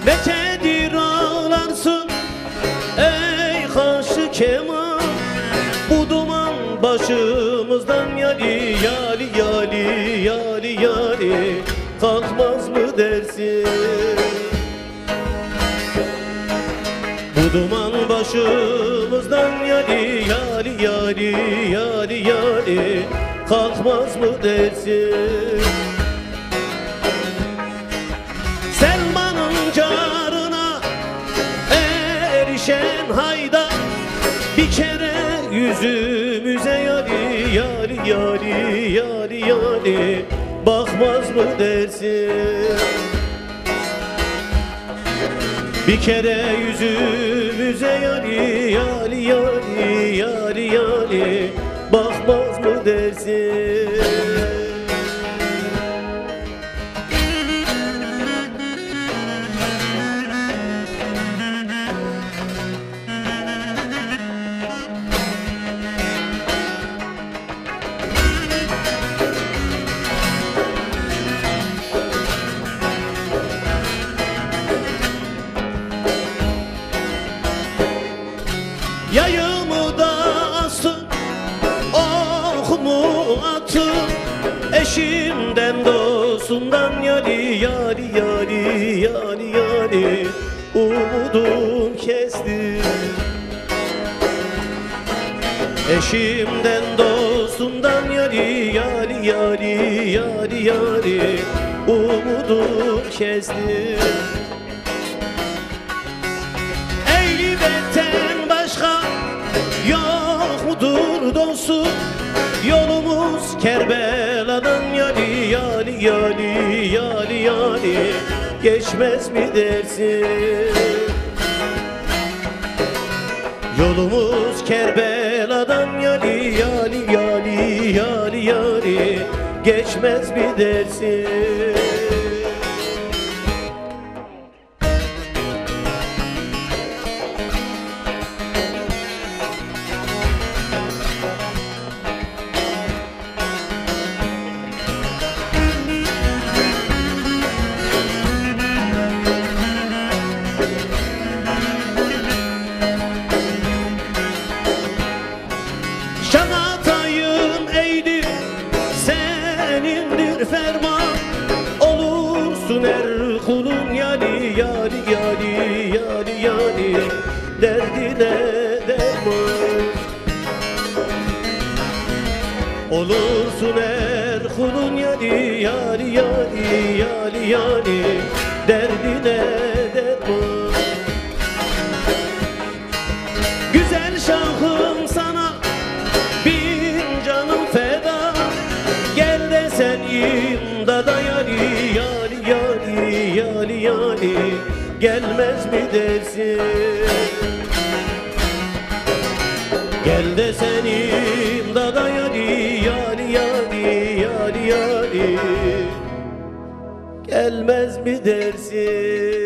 Neçedir ağlarsın ey kaşı keman, bu duman başımızdan yali yali yali yali yali, kalkmaz mı dersin? Bu duman başımızdan yali yali yali yali yali, kalkmaz mı dersin? Selman'ın carına erişen hayda, bir kere yüzümüze yali yali yali yali yali, bakmaz mı dersin? Bir kere yüzümüze yali yali yali yali yali, bakmaz mı dersin? Yayımı da asın, okumu atın, eşimden dostumdan yali yali yali yali yali, umudum kesti. Eşimden dostumdan yali yali yali yali yali, umudum kesti. Eylibetten başka yok mudur dostum? Yolumuz Kerbela'dan yali yali yali yali yali, geçmez mi dersin? Yolumuz Kerbela'dan yali yali yali yali yali, geçmez mi dersin? Şanatayım eğdi, senindir ferman, olursun er kulun yali yali yali yali yali, derdine derman. Olursun er kulun yali yali yali yali yali, derdine derman. Güzel şahım sana bin canım feda, gel de sen imdada yali yali yali yali yali, gelmez mi dersin? Gel de sen imdada yali yali yali yali yali, gelmez mi dersin?